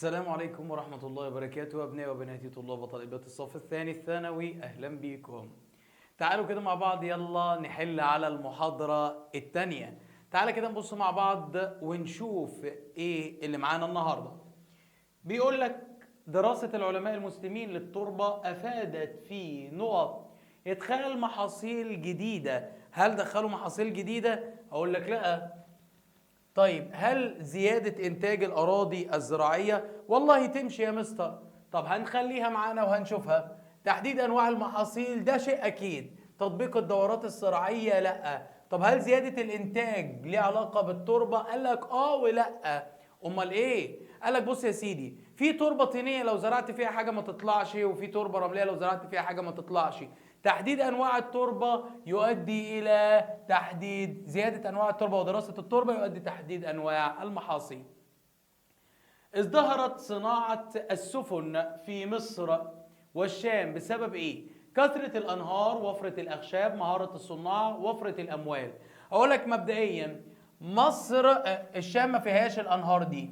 السلام عليكم ورحمة الله وبركاته أبنائي وبناتي طلاب وطالبات الصف الثاني الثانوي، أهلا بيكم. تعالوا كده مع بعض، يلا نحل على المحاضرة الثانية. تعالى كده نبص مع بعض ونشوف إيه اللي معانا النهاردة. بيقول لك دراسة العلماء المسلمين للتربة أفادت في نقط إدخال محاصيل جديدة. هل دخلوا محاصيل جديدة؟ أقول لك لأ. طيب هل زيادة إنتاج الأراضي الزراعية؟ والله تمشي يا مستر. طب هنخليها معانا وهنشوفها. تحديد أنواع المحاصيل ده شيء أكيد. تطبيق الدورات الزراعية لأ. طب هل زيادة الإنتاج ليه علاقة بالتربة؟ قال لك ولأ. أمال إيه؟ قال لك بص يا سيدي، في تربة طينية لو زرعت فيها حاجة ما تطلعش، وفي تربة رملية لو زرعت فيها حاجة ما تطلعش. تحديد أنواع التربة يؤدي إلى تحديد زيادة أنواع التربة، ودراسة التربة يؤدي تحديد أنواع المحاصيل. ازدهرت صناعة السفن في مصر والشام بسبب إيه؟ كثرة الأنهار، وفرة الأخشاب، مهارة الصناع، وفرة الأموال. أقول لك مبدئيا مصر، الشام ما فيهاش الأنهار دي.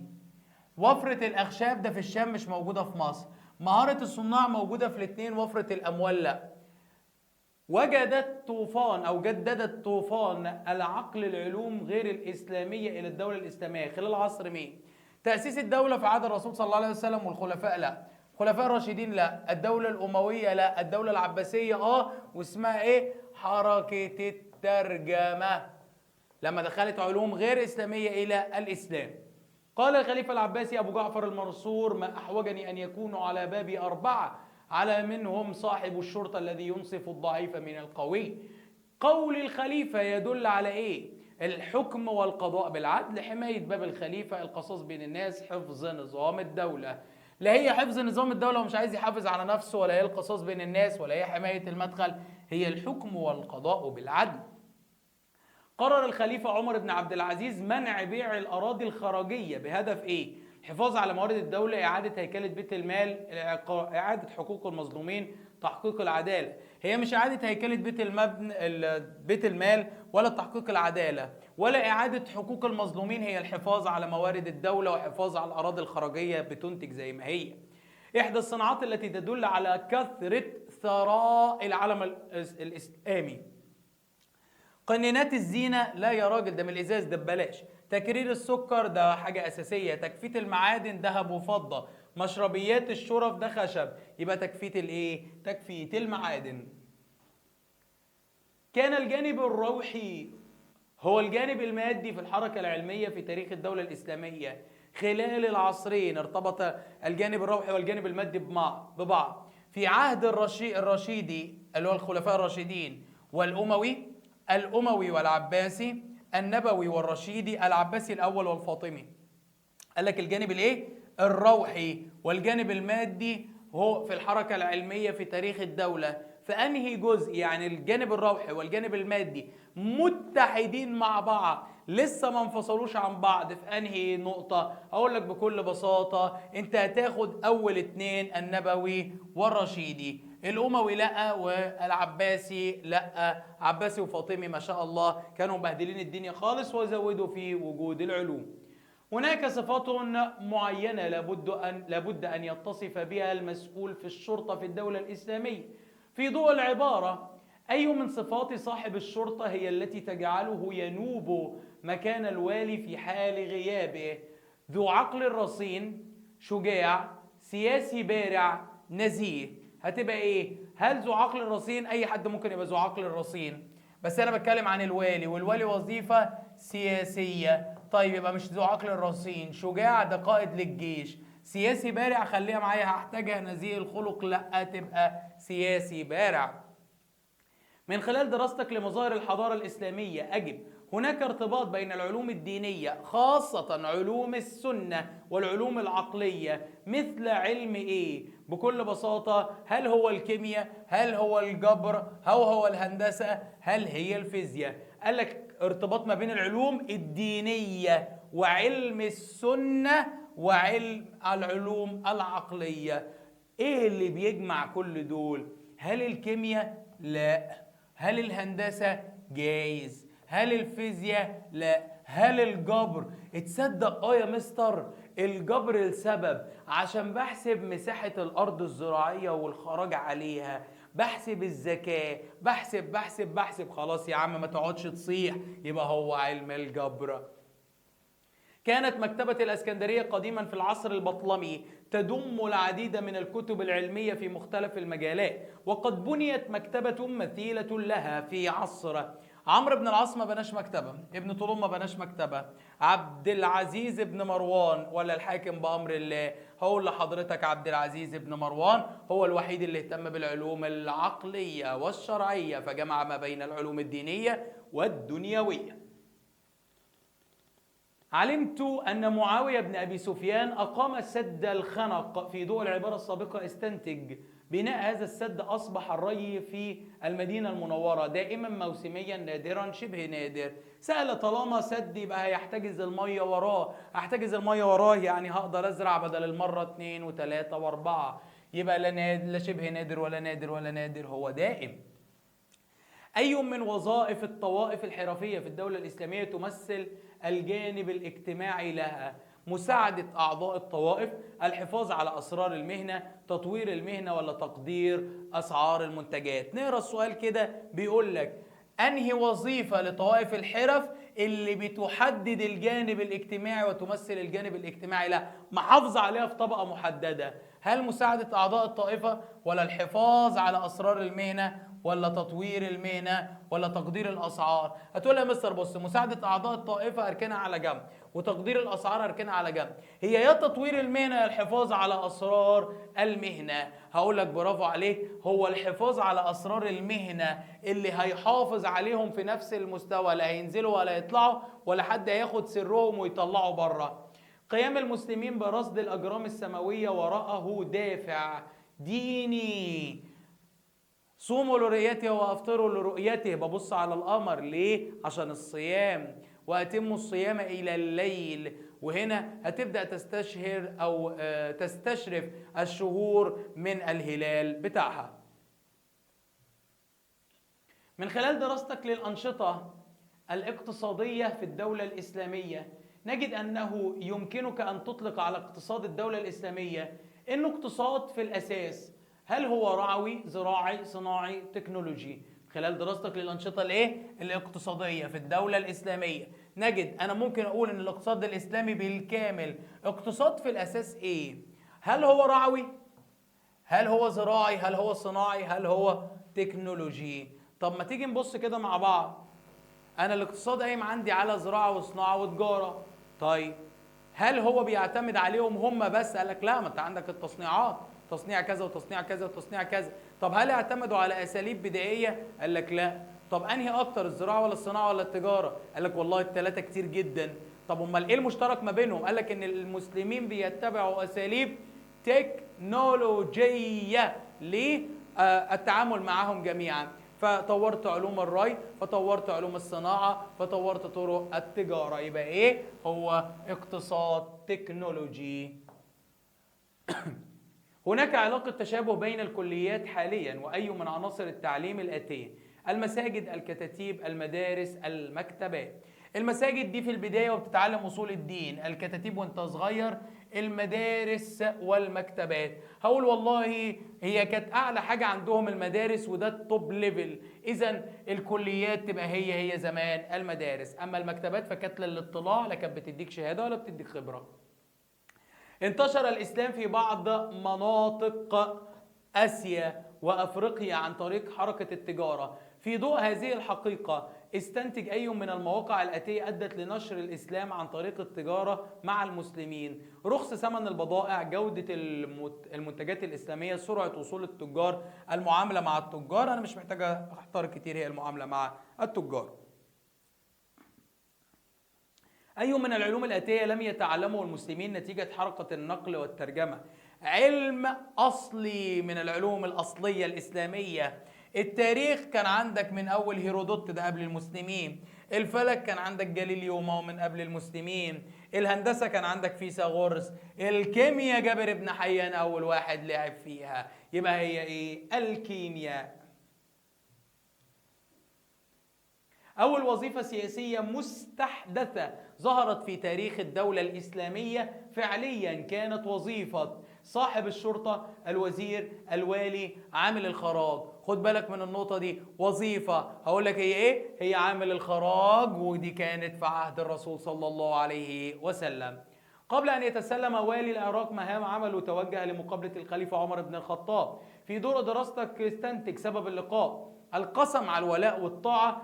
وفرة الأخشاب ده في الشام مش موجودة في مصر. مهارة الصناع موجودة في الاثنين، وفرة الأموال لا. جددت طوفان العقل العلوم غير الإسلامية إلى الدولة الإسلامية خلال عصر مين؟ تأسيس الدولة في عهد الرسول صلى الله عليه وسلم والخلفاء لا. الخلفاء الراشدين لا. الدولة الأموية لا. الدولة العباسية واسمها إيه؟ حركة الترجمة، لما دخلت علوم غير إسلامية إلى الإسلام. قال الخليفة العباسي أبو جعفر المنصور: ما أحوجني أن يكونوا على بابي أربعة، على منهم صاحب الشرطة الذي ينصف الضعيف من القوي. قول الخليفة يدل على إيه؟ الحكم والقضاء بالعدل، حماية باب الخليفة، القصاص بين الناس، حفظ نظام الدولة. لا هي حفظ نظام الدولة ومش عايز يحافظ على نفسه، ولا هي القصاص بين الناس، ولا هي حماية المدخل، هي الحكم والقضاء بالعدل. قرر الخليفة عمر بن عبد العزيز منع بيع الأراضي الخراجية بهدف إيه؟ الحفاظ على موارد الدولة، إعادة هيكلة بيت المال، إعادة حقوق المظلومين، تحقيق العدالة. هي مش إعادة هيكلة بيت المال ولا تحقيق العدالة ولا إعادة حقوق المظلومين، هي الحفاظ على موارد الدولة وحفاظ على الأراضي الخراجية بتنتج زي ما هي. إحدى الصناعات التي تدل على كثرة ثراء العالم الإسلامي. قنينات الزينة لا يا راجل، ده من الإزاز، ده ببلاش. تكرير السكر ده حاجة أساسية. تجفيت المعادن ذهب وفضة. مشربيات الشرف ده خشب. يبقى تجفيت الإيه؟ تجفيت المعادن. كان الجانب الروحي هو الجانب المادي في الحركة العلمية في تاريخ الدولة الإسلامية. خلال العصرين ارتبط الجانب الروحي والجانب المادي ببعض. في عهد الرشيدي اللي هو الخلفاء الراشدين، الأموي والعباسي، النبوي والرشيدي، العباسي الأول والفاطمي. قال لك الجانب الايه؟ الروحي والجانب المادي هو في الحركة العلمية في تاريخ الدولة. فأنهي جزء؟ يعني الجانب الروحي والجانب المادي متحدين مع بعض، لسه ما انفصلوش عن بعض. في أنهي نقطة؟ أقول لك بكل بساطة، أنت هتاخد أول اتنين، النبوي والرشيدي. الأموي لأ، والعباسي لأ. عباسي وفاطمي ما شاء الله كانوا مبهدلين الدنيا خالص وزودوا في وجود العلوم. هناك صفات معينة لابد أن يتصف بها المسؤول في الشرطة في الدولة الإسلامية. في ضوء العبارة، أي من صفات صاحب الشرطة هي التي تجعله ينوب مكان الوالي في حال غيابه؟ ذو عقل رصين، شجاع، سياسي بارع، نزيه. هتبقى إيه؟ هل ذو عقل رصين؟ أي حد ممكن يبقى ذو عقل رصين، بس أنا بتكلم عن الوالي، والوالي وظيفة سياسية. طيب يبقى مش ذو عقل الرصين. شجاع ده قائد للجيش. سياسي بارع خليها معايا هحتاجها. نزيه الخلق لا، تبقى سياسي بارع. من خلال دراستك لمظاهر الحضارة الإسلامية أجب: هناك ارتباط بين العلوم الدينية خاصة علوم السنة والعلوم العقلية، مثل علم إيه؟ بكل بساطة، هل هو الكيمياء؟ هل هو الجبر؟ هل هو الهندسة؟ هل هي الفيزياء؟ قال لك ارتباط ما بين العلوم الدينية وعلم السنة وعلم العلوم العقلية. ايه اللي بيجمع كل دول؟ هل الكيمياء؟ لا. هل الهندسة؟ جايز. هل الفيزياء؟ لا. هل الجبر؟ تصدق يا مستر الجبر لسبب، عشان بحسب مساحة الأرض الزراعية والخراج عليها، بحسب الزكاة، بحسب خلاص يا عم ما تقعدش تصيح، يبقى هو علم الجبر. كانت مكتبة الإسكندرية قديما في العصر البطلمي تضم العديد من الكتب العلمية في مختلف المجالات، وقد بنيت مكتبة مثيلة لها في عصر عمرو بن العاص ما بناش مكتبة، ابن طولون ما بناش مكتبة، عبد العزيز بن مروان ولا الحاكم بأمر الله، هقول لحضرتك عبد العزيز بن مروان هو الوحيد اللي اهتم بالعلوم العقلية والشرعية، فجمع ما بين العلوم الدينية والدنيوية. علمت أن معاوية بن أبي سفيان أقام سد الخنق. في ضوء العبارة السابقة استنتج بناء هذا السد أصبح الري في المدينة المنورة دائما موسميا نادرا شبه نادر. سهل، طالما سد يبقى هيحتجز المية وراه، احتجز المية وراه يعني هقدر أزرع بدل المرة 2 و3 و4، يبقى لا شبه نادر ولا نادر ولا نادر، هو دائم. أي من وظائف الطوائف الحرفية في الدولة الإسلامية تمثل الجانب الاجتماعي لها؟ مساعدة أعضاء الطوائف، الحفاظ على أسرار المهنة، تطوير المهنة، ولا تقدير أسعار المنتجات؟ نقرأ السؤال كده بيقول لك أنهي وظيفة لطوائف الحرف اللي بتحدد الجانب الاجتماعي وتمثل الجانب الاجتماعي لها، محافظة عليها في طبقة محددة؟ هل مساعدة أعضاء الطائفة، ولا الحفاظ على أسرار المهنة، ولا تطوير المهنة، ولا تقدير الأسعار؟ هتقول يا مستر بص، مساعدة أعضاء الطائفة أركنها على جنب، وتقدير الأسعار أركنها على جنب، هي يا تطوير المهنة يا الحفاظ على أسرار المهنة. هقول لك برافو عليك، هو الحفاظ على أسرار المهنة اللي هيحافظ عليهم في نفس المستوى، لا هينزلوا ولا يطلعوا ولا حد هياخد سرهم ويطلعوا بره. قيام المسلمين برصد الأجرام السماوية وراءه دافع ديني. صوموا لرؤيته وافطروا لرؤيته، ببص على القمر ليه؟ عشان الصيام. واتموا الصيام الى الليل، وهنا هتبدا تستشهر او تستشرف الشهور من الهلال بتاعها. من خلال دراستك للانشطه الاقتصاديه في الدوله الاسلاميه نجد انه يمكنك ان تطلق على اقتصاد الدوله الاسلاميه انه اقتصاد في الاساس، هل هو رعوي، زراعي، صناعي، تكنولوجي؟ خلال دراستك للأنشطة الاقتصادية في الدولة الإسلامية نجد أنا ممكن أقول إن الاقتصاد الإسلامي بالكامل اقتصاد في الأساس إيه؟ هل هو رعوي؟ هل هو زراعي؟ هل هو صناعي؟ هل هو تكنولوجي؟ طب ما تيجي نبص كده مع بعض. أنا الاقتصاد قايم عندي على زراعة وصناعة وتجارة. طيب هل هو بيعتمد عليهم هم بس؟ قال لك لا، ما أنت عندك التصنيعات، تصنيع كذا وتصنيع كذا وتصنيع كذا. طب هل اعتمدوا على اساليب بدائيه؟ قال لك لا. طب انهي اكتر، الزراعه ولا الصناعه ولا التجاره؟ قال لك والله الثلاثه كتير جدا. طب امال ايه المشترك ما بينهم؟ قال لك ان المسلمين بيتبعوا اساليب تكنولوجيه للتعامل معهم جميعا، فطورت علوم الري، فطورت علوم الصناعه، فطورت طرق التجاره. يبقى ايه هو؟ اقتصاد تكنولوجي. هناك علاقة تشابه بين الكليات حاليا وأي من عناصر التعليم الآتية: المساجد، الكتاتيب، المدارس، المكتبات. المساجد دي في البداية وبتتعلم أصول الدين، الكتاتيب وانت صغير، المدارس والمكتبات. هقول والله هي كانت أعلى حاجة عندهم المدارس وده التوب ليفل، إذا الكليات تبقى هي زمان المدارس، أما المكتبات فكانت للاطلاع، لا كانت بتديك شهادة ولا بتديك خبرة. انتشر الإسلام في بعض مناطق آسيا وأفريقيا عن طريق حركة التجارة. في ضوء هذه الحقيقة استنتج أي من المواقع الآتية أدت لنشر الإسلام عن طريق التجارة مع المسلمين: رخص ثمن البضائع، جودة المنتجات الإسلامية، سرعة وصول التجار، المعاملة مع التجار. أنا مش محتاج أحتار كتير، هي المعاملة مع التجار. أي من العلوم الآتية لم يتعلمه المسلمين نتيجة حركة النقل والترجمة؟ علم أصلي من العلوم الأصلية الإسلامية. التاريخ كان عندك من أول هيرودوت، ده قبل المسلمين. الفلك كان عندك جاليليو، ما هو من قبل المسلمين. الهندسة كان عندك فيثاغورس. الكيمياء جابر بن حيان أول واحد لعب فيها، يبقى هي إيه؟ الكيمياء. أول وظيفة سياسية مستحدثة ظهرت في تاريخ الدولة الإسلامية فعليا كانت وظيفة صاحب الشرطة، الوزير، الوالي، عامل الخراج. خد بالك من النقطة دي، وظيفة هقول لك هي إيه؟ هي عامل الخراج، ودي كانت في عهد الرسول صلى الله عليه وسلم. قبل أن يتسلم والي العراق مهام عمله توجه لمقابلة الخليفة عمر بن الخطاب. في دور دراستك استنتج سبب اللقاء: القسم على الولاء والطاعة،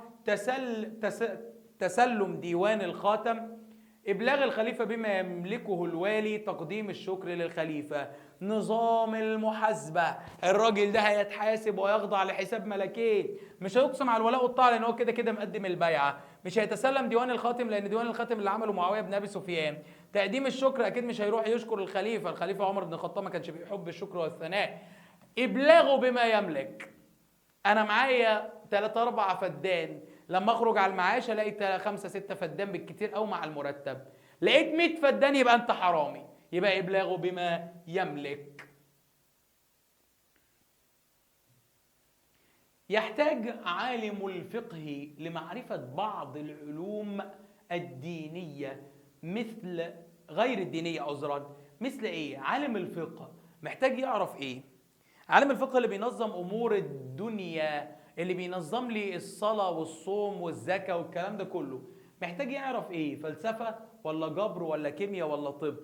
تسلم ديوان الخاتم، إبلاغ الخليفة بما يملكه الوالي، تقديم الشكر للخليفة. نظام المحاسبة، الراجل ده هيتحاسب ويخضع لحساب ملكين، مش هيقسم على الولاء والطاعة لأن هو كده كده مقدم البيعة، مش هيتسلم ديوان الخاتم لأن ديوان الخاتم اللي عمله معاوية بن أبي سفيان، تقديم الشكر أكيد مش هيروح يشكر الخليفة عمر بن الخطاب ما كانش بيحب الشكر والثناء. إبلاغه بما يملك، أنا معايا 3 4 فدان، لما اخرج على المعاش الاقي 5 6 فدان بالكتير او مع المرتب، لقيت 100 فدان يبقى انت حرامي، يبقى ابلاغه بما يملك. يحتاج عالم الفقه لمعرفة بعض العلوم الدينية مثل غير الدينية عذرا. مثل ايه؟ عالم الفقه محتاج يعرف ايه؟ عالم الفقه اللي بينظم امور الدنيا، اللي بينظم لي الصلاة والصوم والزكاة والكلام ده كله، محتاج يعرف ايه؟ فلسفة ولا جبر ولا كيمياء ولا طب؟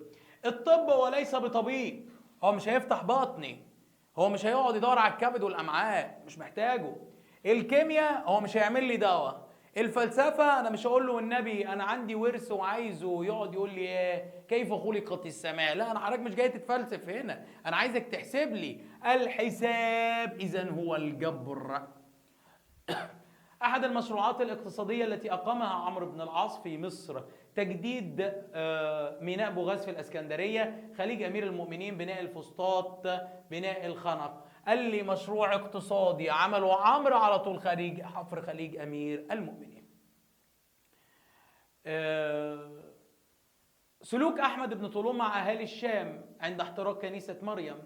الطب هو ليس بطبيب، هو مش هيفتح بطني، هو مش هيقعد يدور على الكبد والامعاء، مش محتاجه. الكيمياء هو مش هيعمل لي دواء. الفلسفة أنا مش هقول له النبي أنا عندي ورث وعايزه يقعد يقول لي إيه كيف خلقت السماء، لا أنا حضرتك مش جاي تتفلسف هنا، أنا عايزك تحسب لي. الحساب إذن هو الجبر. أحد المشروعات الاقتصادية التي أقامها عمرو بن العاص في مصر تجديد ميناء بوغاز في الإسكندرية، خليج أمير المؤمنين، بناء الفسطاط، بناء الخنق. قال لي مشروع اقتصادي عمله عمرو على طول حفر خليج أمير المؤمنين. سلوك أحمد بن طولون مع أهالي الشام عند احتراق كنيسة مريم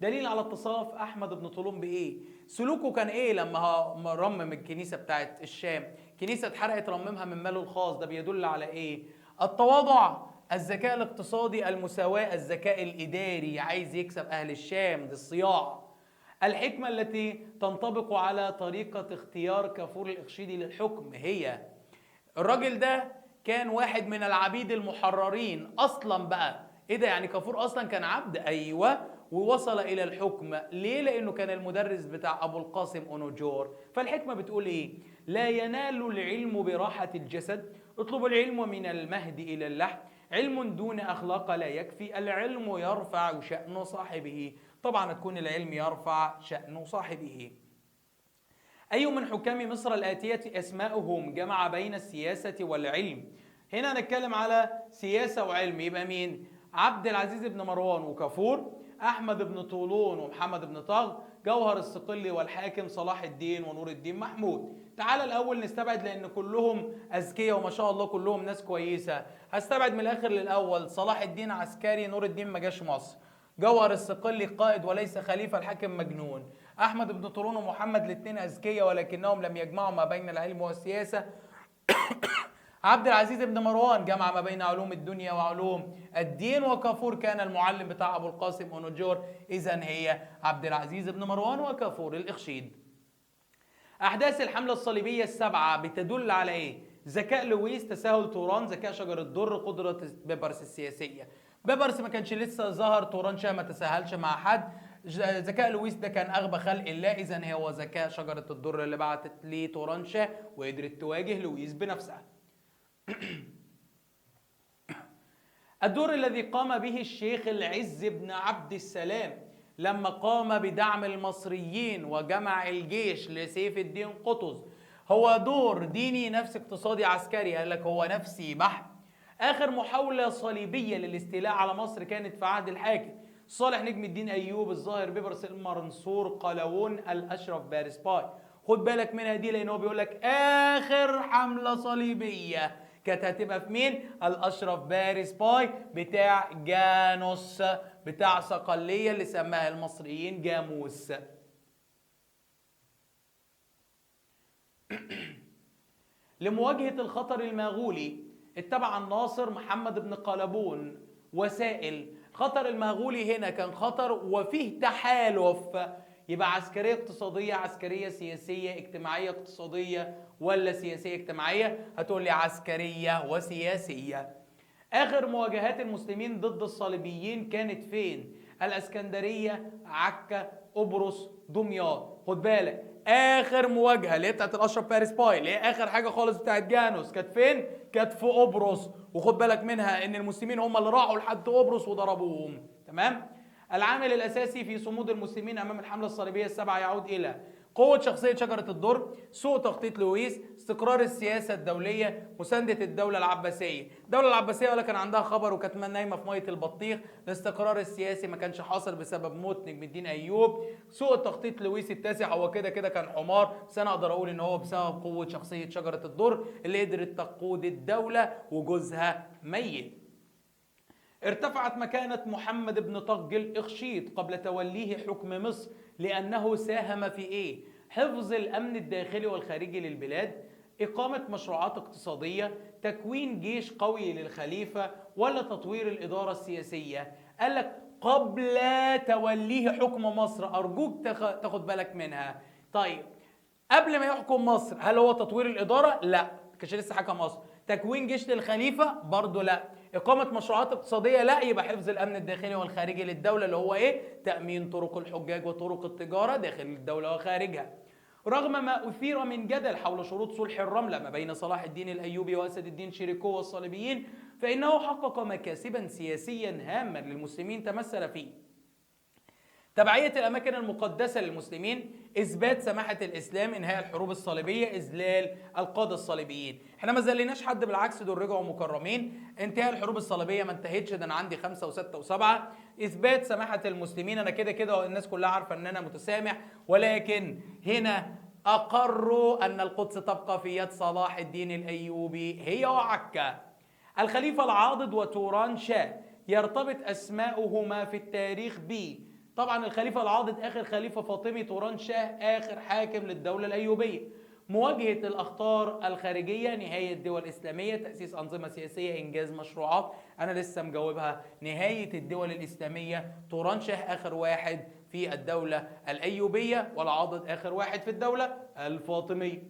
دليل على اتصاف أحمد بن طولون بإيه؟ سلوكه كان إيه لما رمم الكنيسة بتاعت الشام؟ كنيسة اتحرقت رممها من ماله الخاص، ده بيدل على إيه؟ التواضع، الذكاء الاقتصادي، المساواة، الذكاء الإداري، عايز يكسب أهل الشام، دي الصياعة. الحكمة التي تنطبق على طريقة اختيار كافور الإخشيدي للحكم هي الراجل ده كان واحد من العبيد المحررين اصلا بقى. ايه ده يعني كافور اصلا كان عبد؟ ايوه، ووصل الى الحكم ليه؟ لانه كان المدرس بتاع ابو القاسم اونوجور. فالحكمه بتقول ايه؟ لا ينال العلم براحه الجسد، اطلب العلم من المهد الى اللحد، علم دون اخلاق لا يكفي، العلم يرفع شأن صاحبه. طبعا تكون العلم يرفع شأن صاحبه. أي من حكام مصر الآتية أسماؤهم جمع بين السياسة والعلم؟ هنا نتكلم على سياسة وعلم، يبقى مين؟ عبد العزيز بن مروان وكافور، أحمد بن طولون ومحمد بن طغ، جوهر الصقلي والحاكم صلاح الدين ونور الدين محمود. تعال الأول نستبعد لأن كلهم أذكياء وما شاء الله كلهم ناس كويسة. هستبعد من الآخر للأول. صلاح الدين عسكري، نور الدين ما جاش مصر. جوهر الصقلي قائد وليس خليفة، الحاكم مجنون. أحمد بن طولون ومحمد الاثنين أذكياء ولكنهم لم يجمعوا ما بين العلم والسياسة. عبد العزيز بن مروان جمع ما بين علوم الدنيا وعلوم الدين، وكافور كان المعلم بتاع أبو القاسم أونوجور. إذن هي عبد العزيز بن مروان وكافور الإخشيد. أحداث الحملة الصليبية السبعة بتدل على إيه؟ ذكاء لويس، تساهل توران، ذكاء شجر الدر، قدرة بيبرس السياسية. بيبرس ما كانش لسه ظهر، توران ما تساهلش مع حد، ذكاء لويس ده كان أغبى خلق الله. إذن هو ذكاء شجرة الدر اللي بعتت ليه تورانشا وقدرت تواجه لويس بنفسها. الدور الذي قام به الشيخ العز بن عبد السلام لما قام بدعم المصريين وجمع الجيش لسيف الدين قطز هو دور ديني، نفسي، اقتصادي، عسكري؟ قال لك هو نفسي بحت. آخر محاولة صليبية للاستيلاء على مصر كانت في عهد الحاكم صالح نجم الدين أيوب، الظاهر بيبرس، المنصور، قلاوون، الأشرف بارس باي. خد بالك منها دي لأن هو بيقول لك آخر حملة صليبية كانت هتبقى في مين؟ الأشرف بارس باي بتاع جانوس بتاع صقلية اللي سماها المصريين جاموس. لمواجهة الخطر المغولي اتبع الناصر محمد بن قلبون وسائل. الخطر المغولي هنا كان خطر وفيه تحالف، يبقى عسكرية اقتصادية، عسكرية سياسية، اجتماعية اقتصادية، ولا سياسية اجتماعية؟ هتقول لي عسكرية وسياسية. آخر مواجهات المسلمين ضد الصليبيين كانت فين؟ الاسكندرية، عكا، قبرص، دمياط. خد بالك آخر مواجهة اللي هي بتاعت الأشرف فارس باي، اللي هي آخر حاجة خالص بتاعت جانوس، كانت فين؟ كانت في قبرص. وخد بالك منها إن المسلمين هم اللي راحوا لحد قبرص وضربوهم. تمام؟ العامل الأساسي في صمود المسلمين أمام الحملة الصليبية السبعة يعود إلى قوة شخصية شجرة الدر، سوء تخطيط لويس، استقرار السياسة الدولية، مساندة الدولة العباسية. الدولة العباسية ولا كان عندها خبر وكانت نايمة في مية البطيخ. الاستقرار السياسي ما كانش حاصل بسبب موت نجم الدين أيوب. سوء التخطيط لويس التاسع هو كده كده كان حمار، بس أنا أقدر أقول إن هو بسبب قوة شخصية شجرة الدر اللي قدرت تقود الدولة وجوزها ميت. ارتفعت مكانة محمد بن طغ الإخشيد قبل توليه حكم مصر لأنه ساهم في إيه؟ حفظ الأمن الداخلي والخارجي للبلاد، إقامة مشروعات اقتصادية، تكوين جيش قوي للخليفة، ولا تطوير الإدارة السياسية؟ قال لك قبل توليه حكم مصر، أرجوك تاخد بالك منها. طيب قبل ما يحكم مصر هل هو تطوير الإدارة؟ لا، كانش لسه حكم مصر. تكوين جيش للخليفة؟ برضه لا. إقامة مشروعات اقتصادية؟ لا. يبقى حفظ الأمن الداخلي والخارجي للدولة اللي هو إيه؟ تأمين طرق الحجاج وطرق التجارة داخل الدولة وخارجها. رغم ما أثير من جدل حول شروط صلح الرملة ما بين صلاح الدين الأيوبي وأسد الدين شيريكو والصليبيين، فإنه حقق مكاسبا سياسيا هامة للمسلمين تمثل فيه تبعية الأماكن المقدسة للمسلمين، إثبات سماحة الإسلام، إنهاء الحروب الصليبية، إذلال القادة الصليبيين. إحنا ما ذليناش حد، بالعكس دول رجعوا مكرمين. انتهاء الحروب الصليبية ما انتهتش، ده أنا عندي 5 و6 و7. إثبات سماحة المسلمين، أنا كده كده الناس كلها عارفة إن أنا متسامح، ولكن هنا أقروا أن القدس تبقى في يد صلاح الدين الأيوبي هي وعكا. الخليفة العاضد وتوران شاه يرتبط أسماؤهما في التاريخ ب طبعا الخليفة العاضد آخر خليفة فاطمي، توران شاه آخر حاكم للدولة الأيوبية. مواجهة الأخطار الخارجية، نهاية الدول الإسلامية، تأسيس أنظمة سياسية، إنجاز مشروعات. أنا لسه مجاوبها، نهاية الدول الإسلامية. توران شاه آخر واحد في الدولة الأيوبية، والعاضد آخر واحد في الدولة الفاطمية.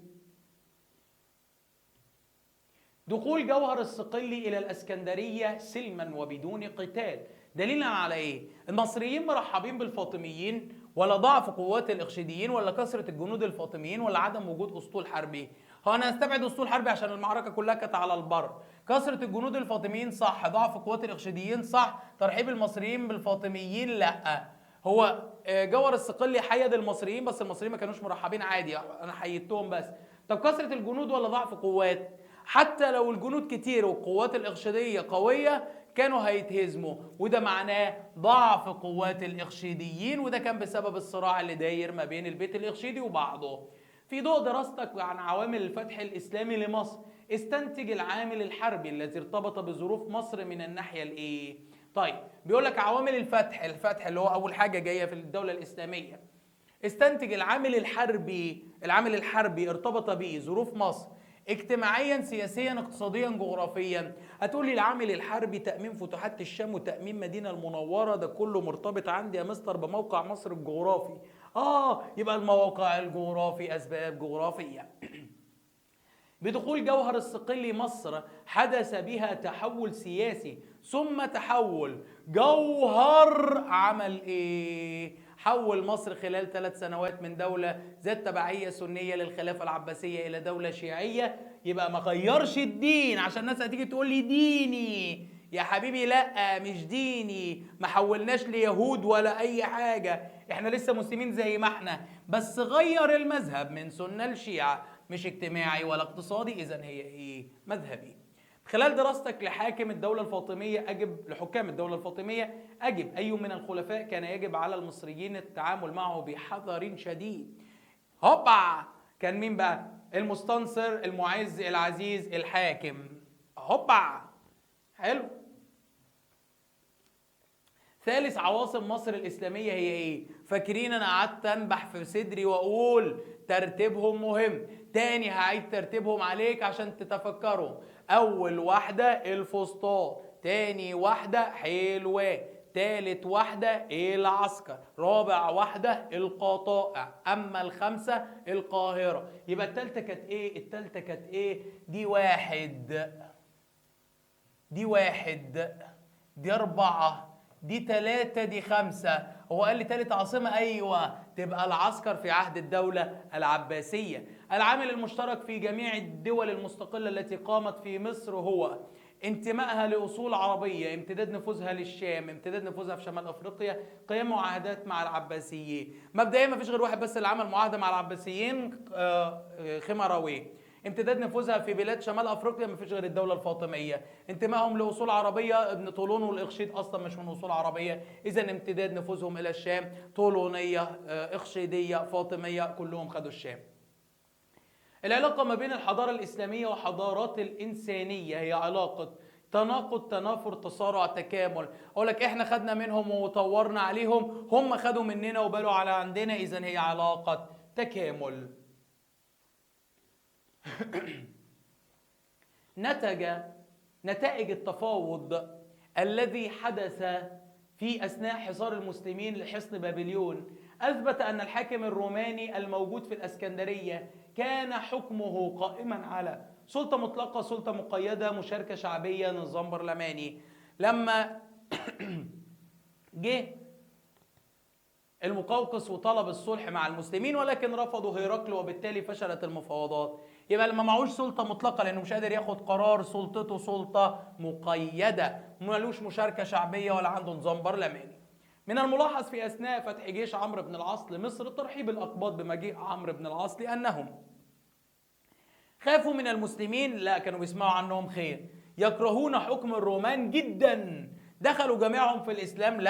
دخول جوهر الصقلي إلى الإسكندرية سلما وبدون قتال، دليلا على إيه؟ المصريين مرحبين بالفاطميين، ولا ضعف قوات الإخشيديين، ولا كثرة الجنود الفاطميين، ولا عدم وجود أسطول حربي؟ هو أنا هستبعد أسطول حربي عشان المعركة كلها كانت على البر. كثرة الجنود الفاطميين صح، ضعف قوات الإخشيديين صح، ترحيب المصريين بالفاطميين لا. هو جوهر الصقلي حيد المصريين، بس المصريين ما كانوش مرحبين عادي، أنا حيدتهم بس. طب كثرة الجنود ولا ضعف قوات؟ حتى لو الجنود كتير والقوات الإخشيدية قوية كانوا هيتهزموا، وده معناه ضعف قوات الإخشيديين، وده كان بسبب الصراع اللي داير ما بين البيت الإخشيدي وبعضه. في ضوء دراستك عن عوامل الفتح الإسلامي لمصر، استنتج العامل الحربي الذي ارتبط بظروف مصر من الناحية الإيه؟ طيب بيقول لك عوامل الفتح اللي هو أول حاجة جاية في الدولة الإسلامية. استنتج العامل الحربي ارتبط به ظروف مصر اجتماعيا، سياسيا، اقتصاديا، جغرافيا. هتقول لي العامل الحربي تأمين فتوحات الشام وتأمين مدينة المنورة، ده كله مرتبط عندي يا مستر بموقع مصر الجغرافي. يبقى الموقع الجغرافي أسباب جغرافية. بدخول جوهر الصقلي مصر حدث بها تحول سياسي، ثم تحول. جوهر عمل ايه؟ حول مصر خلال 3 سنوات من دولة ذات تبعية سنية للخلافة العباسية إلى دولة شيعية. يبقى ما غيرش الدين، عشان الناس هتيجي تقول لي ديني يا حبيبي، لا مش ديني، ما حولناش ليهود ولا أي حاجة، احنا لسه مسلمين زي ما احنا، بس غير المذهب من سنة لشيعة، مش اجتماعي ولا اقتصادي، إذن هي ايه؟ مذهبي. خلال دراستك لحاكم الدولة الفاطمية لحكام الدولة الفاطمية أجب أي من الخلفاء كان يجب على المصريين التعامل معه بحذر شديد؟ هوبا، كان مين بقى؟ المستنصر، المعز، العزيز، الحاكم. هوبا، حلو. ثالث عواصم مصر الإسلامية هي إيه؟ فاكرين أنا قعدت أنبح في صدري وأقول ترتيبهم مهم. تاني هعيد ترتيبهم عليك عشان تتفكروا. أول واحدة الفسطاط، تاني واحدة حلوان، تالت واحدة العسكر، رابع واحدة القطائع، أما الخامسة القاهرة. يبقى التالتة كانت إيه؟ التالتة كانت إيه؟ دي واحد، دي واحد، دي أربعة، دي تلاتة، دي خمسة. هو قال لي تالت عاصمة، أيوة، تبقى العسكر في عهد الدولة العباسية. العامل المشترك في جميع الدول المستقلة التي قامت في مصر هو انتمائها لأصول عربية، امتداد نفوذها للشام، امتداد نفوذها في شمال أفريقيا، قيام معاهدات مع العباسيين. مبدئيا ما فيش غير واحد بس اللي عمل معاهدة مع العباسيين، خمراوي. امتداد نفوذها في بلاد شمال افريقيا مفيش غير الدوله الفاطميه. انتمائهم لاصول عربيه، ابن طولون والاخشيد اصلا مش من اصول عربيه، اذا امتداد نفوذهم الى الشام طولونيه، اخشيديه، فاطميه، كلهم خدوا الشام. العلاقه ما بين الحضاره الاسلاميه وحضارات الانسانيه هي علاقه تناقض، تنافر، تصارع، تكامل. اقول لك احنا خدنا منهم وطورنا عليهم، هم خدوا مننا وبالوا على عندنا، اذا هي علاقه تكامل. نتائج التفاوض الذي حدث في أثناء حصار المسلمين لحصن بابليون أثبت أن الحاكم الروماني الموجود في الإسكندرية كان حكمه قائما على سلطة مطلقة، سلطة مقيدة، مشاركة شعبية، نظام برلماني. لما جه المقوقس وطلب الصلح مع المسلمين ولكن رفضوا هرقل، وبالتالي فشلت المفاوضات. يبقى لما معهوش سلطة مطلقة لأنه مش قادر ياخد قرار، سلطته سلطة مقيدة، مالوش مشاركة شعبية ولا عنده نظام برلماني. من الملاحظ في أثناء فتح جيش عمرو بن العاص لمصر ترحيب الأقباط بمجيء عمرو بن العاص، لأنهم خافوا من المسلمين، لا كانوا بيسمعوا عنهم خير، يكرهون حكم الرومان جدا. دخلوا جميعهم في الإسلام؟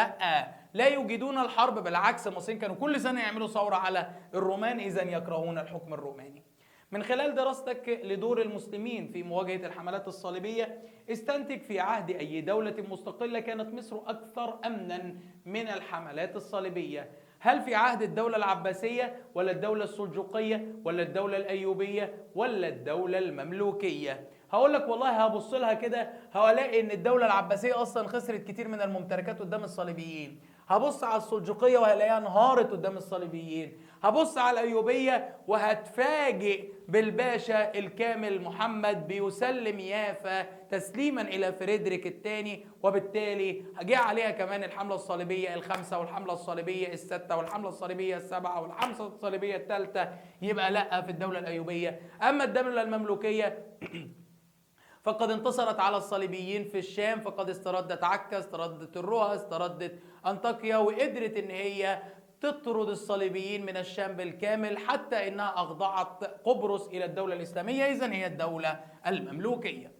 لا يجيدون الحرب، بالعكس المصريين كانوا كل سنة يعملوا ثورة على الرومان، إذا يكرهون الحكم الروماني. من خلال دراستك لدور المسلمين في مواجهة الحملات الصليبية استنتج في عهد أي دولة مستقلة كانت مصر أكثر أمنا من الحملات الصليبية. هل في عهد الدولة العباسية ولا الدولة السلجوقية ولا الدولة الأيوبية ولا الدولة المملوكية؟ هقول لك والله هبص لها كده هلاقي ان الدولة العباسية اصلا خسرت كتير من الممتلكات قدام الصليبيين. هبص على السلجوقية وهلاقيها انهارت قدام الصليبيين. هبص على الأيوبية وهتفاجئ بالباشا الكامل محمد بيسلم يافا تسليما إلى فريدريك الثاني، وبالتالي جاء عليها كمان الحملة الصليبية الخامسة والحملة الصليبية الستة والحملة الصليبية السبعة والحملة الصليبية الثالثة. يبقى لا في الدولة الأيوبية. أما الدولة المملوكية فقد انتصرت على الصليبيين في الشام، فقد استردت عكا، استردت الرها، استردت أنطاكيا، وقدرت ان هي تطرد الصليبيين من الشام بالكامل، حتى انها اخضعت قبرص الى الدولة الاسلامية، اذن هي الدولة المملوكية.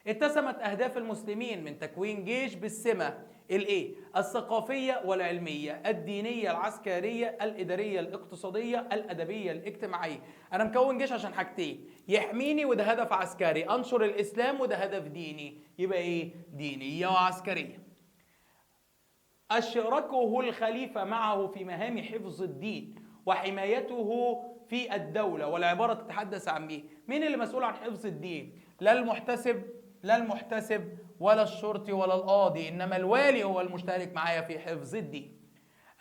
اتسمت اهداف المسلمين من تكوين جيش بالسمة الثقافية والعلمية، الدينية، العسكرية، الإدارية، الاقتصادية، الأدبية، الاجتماعية. أنا مكون جيش عشان حاجتين، يحميني وده هدف عسكري، أنشر الإسلام وده هدف ديني، يبقى دينية وعسكرية. أشركه الخليفة معه في مهام حفظ الدين وحمايته في الدولة، والعبارة تتحدث عن مين اللي مسؤول عن حفظ الدين؟ لا المحتسب ولا الشرطي ولا القاضي، إنما الوالي هو المشترك معايا في حفظ الدين.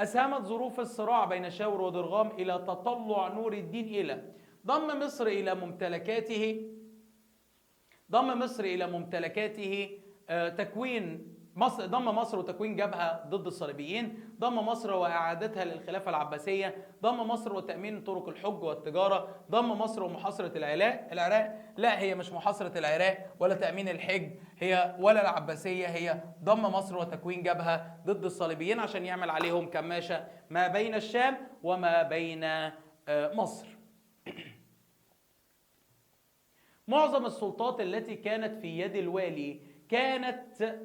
أسهمت ظروف الصراع بين شاور ودرغام إلى تطلع نور الدين إلى ضم مصر إلى ممتلكاته، تكوين مصر، ضم مصر وتكوين جبهة ضد الصليبيين، ضم مصر وإعادتها للخلافة العباسية، ضم مصر وتأمين طرق الحج والتجارة، ضم مصر ومحاصرة العراق. لا هي مش محاصرة العراق ولا تأمين الحج هي ولا العباسية، هي ضم مصر وتكوين جبهة ضد الصليبيين عشان يعمل عليهم كماشة ما بين الشام وما بين مصر. معظم السلطات التي كانت في يد الوالي كانت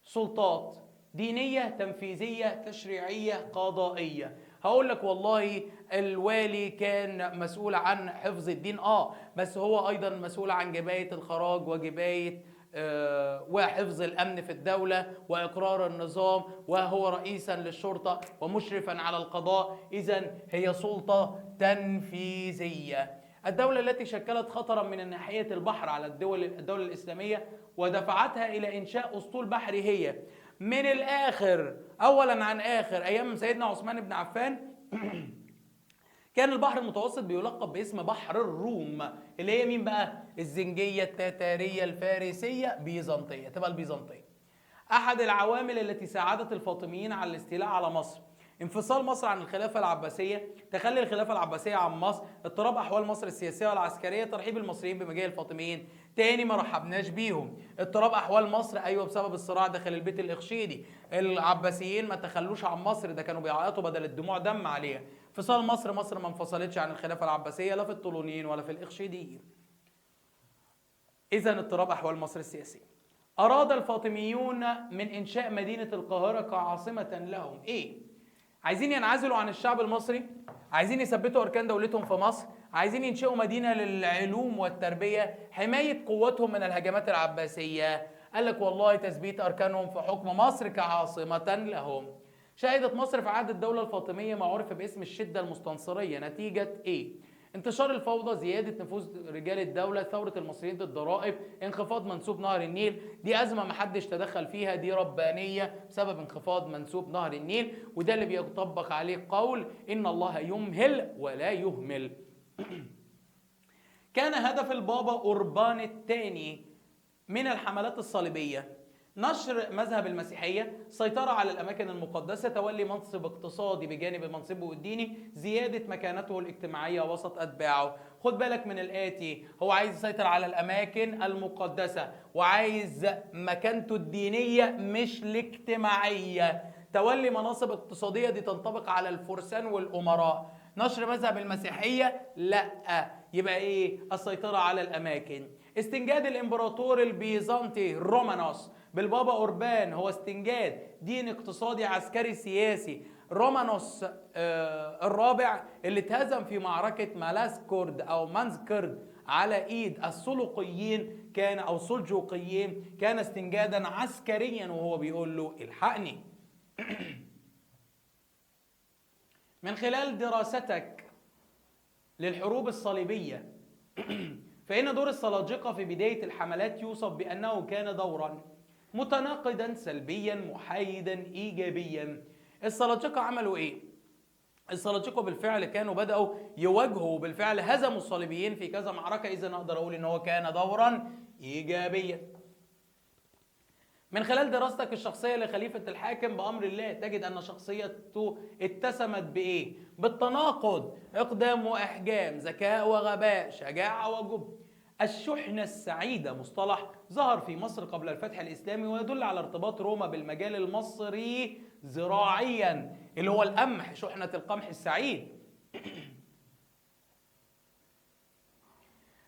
سلطات دينية، تنفيذية، تشريعية، قضائية. هقول لك والله الوالي كان مسؤول عن حفظ الدين، بس هو أيضا مسؤول عن جباية الخراج وجباية وحفظ الأمن في الدولة وإقرار النظام، وهو رئيسا للشرطة ومشرفا على القضاء. إذن هي سلطة تنفيذية. الدولة التي شكلت خطرا من ناحية البحر على الدولة الإسلامية ودفعتها إلى إنشاء أسطول بحري هي من الآخر أولا عن آخر أيام سيدنا عثمان بن عفان كان البحر المتوسط بيلقب باسم بحر الروم، اللي هي مين بقى؟ الزنجية، التتارية، الفارسية، بيزنطية، تبقى البيزنطية. أحد العوامل التي ساعدت الفاطميين على الاستيلاء على مصر انفصال مصر عن الخلافة العباسية، تخلي الخلافة العباسية عن مصر، اضطراب أحوال مصر السياسية والعسكرية، ترحيب المصريين بمجيء الفاطميين. تاني ما رحبناش بيهم. اضطراب أحوال مصر، أيوة، بسبب الصراع داخل البيت الإخشيدي. العباسيين ما تخلوش عن مصر، ده كانوا بيعيطوا بدل الدموع دم عليها. انفصال مصر، مصر ما انفصلتش عن الخلافة العباسية لا في الطولونيين ولا في الإخشيديين. إذن اضطراب أحوال مصر السياسية. أراد الفاطميون من إنشاء مدينة القاهرة كعاصمة لهم. إيه؟ عايزين ينعزلوا عن الشعب المصري، عايزين يثبتوا أركان دولتهم في مصر، عايزين ينشئوا مدينة للعلوم والتربية، حماية قوتهم من الهجمات العباسية. قال لك والله تثبيت أركانهم في حكم مصر كعاصمة لهم. شهدت مصر في عهد الدولة الفاطمية ما عرف باسم الشدة المستنصرية. نتيجة إيه؟ انتشار الفوضى، زيادة نفوذ رجال الدولة، ثورة المصريين ضد الضرائب، انخفاض منسوب نهر النيل. دي أزمة محدش تدخل فيها، دي ربانية بسبب انخفاض منسوب نهر النيل، وده اللي بيطبق عليه قول إن الله يمهل ولا يهمل. كان هدف البابا أوربان الثاني من الحملات الصليبية نشر مذهب المسيحية، سيطرة على الأماكن المقدسة، تولي منصب اقتصادي بجانب منصبه الديني، زيادة مكانته الاجتماعية وسط أتباعه. خد بالك من الآتي، هو عايز يسيطر على الأماكن المقدسة وعايز مكانته الدينية مش الاجتماعية. تولي مناصب اقتصادية دي تنطبق على الفرسان والأمراء. نشر مذهب المسيحية لا، يبقى ايه؟ السيطرة على الأماكن. استنجاد الإمبراطور البيزنطي رومانوس بالبابا أوربان هو استنجاد دين اقتصادي عسكري سياسي. رومانوس الرابع اللي اتهزم في معركة مالاسكورد أو مانسكورد على إيد السلوقيين كان أو السلجوقيين، كان استنجادا عسكريا وهو بيقول له الحقني. من خلال دراستك للحروب الصليبية فإن دور السلاجقة في بداية الحملات يوصف بأنه كان دورا متناقضا، سلبيا، محايدا، إيجابيا. السلاجقة عملوا إيه؟ السلاجقة بالفعل كانوا بدأوا يواجهوا، بالفعل هزموا الصليبيين في كذا معركة. إذن أقدر أقول إن هو كان دورا إيجابيا. من خلال دراستك الشخصية لخليفة الحاكم بأمر الله تجد أن شخصيته اتسمت بإيه؟ بالتناقض، إقدام وإحجام، ذكاء وغباء، شجاعة وجبن. الشحنة السعيدة مصطلح ظهر في مصر قبل الفتح الإسلامي ويدل على ارتباط روما بالمجال المصري زراعيا اللي هو القمح، شحنة القمح السعيد.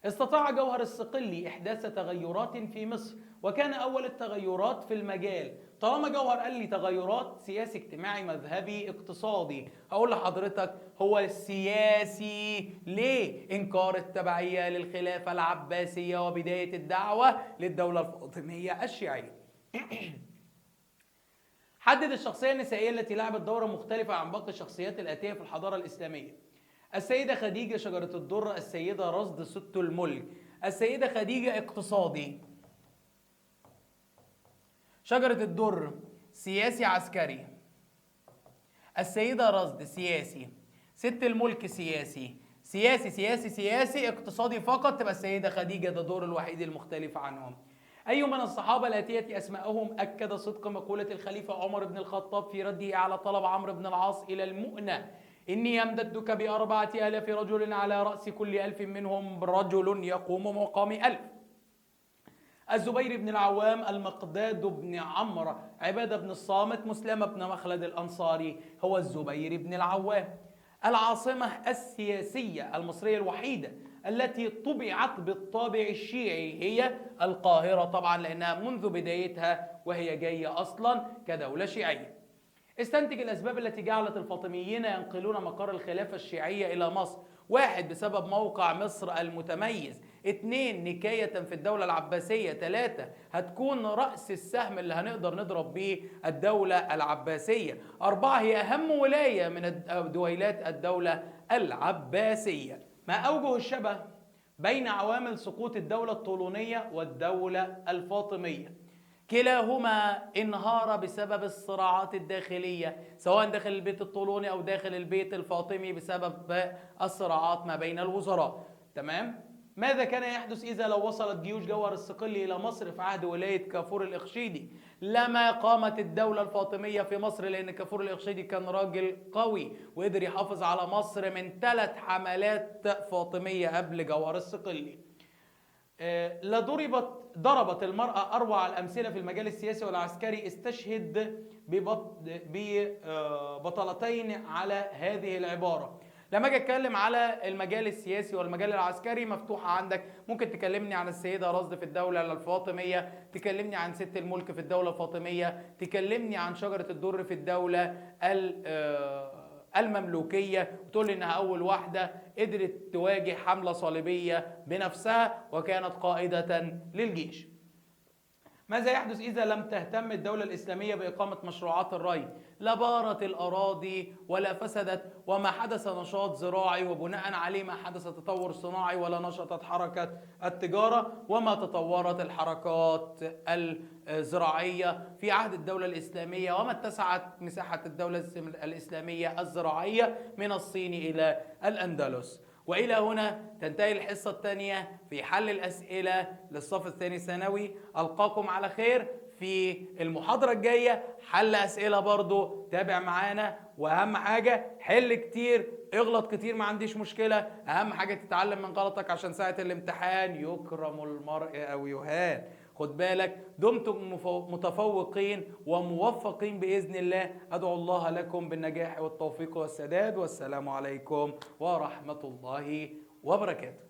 استطاع جوهر الصقلي إحداث تغيرات في مصر وكان أول التغيرات في المجال. طالما جوهر قال لي تغيرات سياسي، اجتماعي، مذهبي، اقتصادي، هقول لحضرتك هو السياسي. ليه؟ إنكار التبعية للخلافة العباسية وبداية الدعوة للدولة الفاطمية الشيعية. حدد الشخصية النسائية التي لعبت دورا مختلفة عن باقي الشخصيات الآتية في الحضارة الإسلامية. السيدة خديجة شجرة الدر، السيدة رصد ست الملك. السيدة خديجة اقتصادي، شجرة الدر سياسي عسكري، السيدة رصد سياسي، ست الملك سياسي سياسي سياسي سياسي، اقتصادي فقط. تبقى السيدة خديجة ده دور الوحيد المختلف عنهم. أي من الصحابة الآتية أسماءهم أكد صدق مقولة الخليفة عمر بن الخطاب في رده على طلب عمرو بن العاص إلى المؤنة: إني أمددك ب4,000 رجل على رأس كل 1,000 منهم رجل يقوم مقام 1000. الزبير بن العوام، المقداد بن عمرو، عبادة بن الصامت، مسلمة بن مخلد الأنصاري، هو الزبير بن العوام. العاصمة السياسية المصرية الوحيدة التي طبعت بالطابع الشيعي هي القاهرة طبعا، لأنها منذ بدايتها وهي جاية أصلا كدولة شيعية. استنتج الأسباب التي جعلت الفاطميين ينقلون مقر الخلافة الشيعية إلى مصر. 1. بسبب موقع مصر المتميز. 2 نكاية في الدولة العباسية. 3 هتكون رأس السهم اللي هنقدر نضرب بيه الدولة العباسية. 4 هي أهم ولاية من دويلات الدولة العباسية. ما أوجه الشبه بين عوامل سقوط الدولة الطولونية والدولة الفاطمية؟ كلاهما انهار بسبب الصراعات الداخلية، سواء داخل البيت الطولوني أو داخل البيت الفاطمي، بسبب الصراعات ما بين الوزراء. تمام؟ ماذا كان يحدث إذا لو وصلت جيوش جوهر الصقلي إلى مصر في عهد ولاية كافور الإخشيدي؟ لما قامت الدولة الفاطمية في مصر، لأن كافور الإخشيدي كان راجل قوي وقدر يحافظ على مصر من 3 حملات فاطمية قبل جوهر الصقلي. ضربت المرأة أروع الأمثلة في المجال السياسي والعسكري. استشهد ببطلتين على هذه العبارة. لما اجي اتكلم على المجال السياسي والمجال العسكري، مفتوحه عندك. ممكن تكلمني عن السيده رصد في الدوله الفاطميه، تكلمني عن ست الملك في الدوله الفاطميه، تكلمني عن شجره الدر في الدوله المملوكيه، وتقول لي انها اول واحده قدرت تواجه حمله صليبيه بنفسها وكانت قائده للجيش. ماذا يحدث إذا لم تهتم الدولة الإسلامية بإقامة مشروعات الري؟ لبارت الأراضي ولا فسدت، وما حدث نشاط زراعي وبناء عليه ما حدث تطور صناعي، ولا نشطت حركة التجارة وما تطورت الحركات الزراعية في عهد الدولة الإسلامية، وما اتسعت مساحة الدولة الإسلامية الزراعية من الصين إلى الأندلس. وإلى هنا تنتهي الحصة الثانية في حل الأسئلة للصف الثاني ثانوي. ألقاكم على خير في المحاضرة الجاية. حل أسئلة برضو، تابع معانا، وأهم حاجة حل كتير، اغلط كتير، ما عنديش مشكلة. أهم حاجة تتعلم من غلطك عشان ساعة الامتحان يكرم المرء أو يهان. خد بالك، دمتم متفوقين وموفقين بإذن الله. أدعو الله لكم بالنجاح والتوفيق والسداد، والسلام عليكم ورحمة الله وبركاته.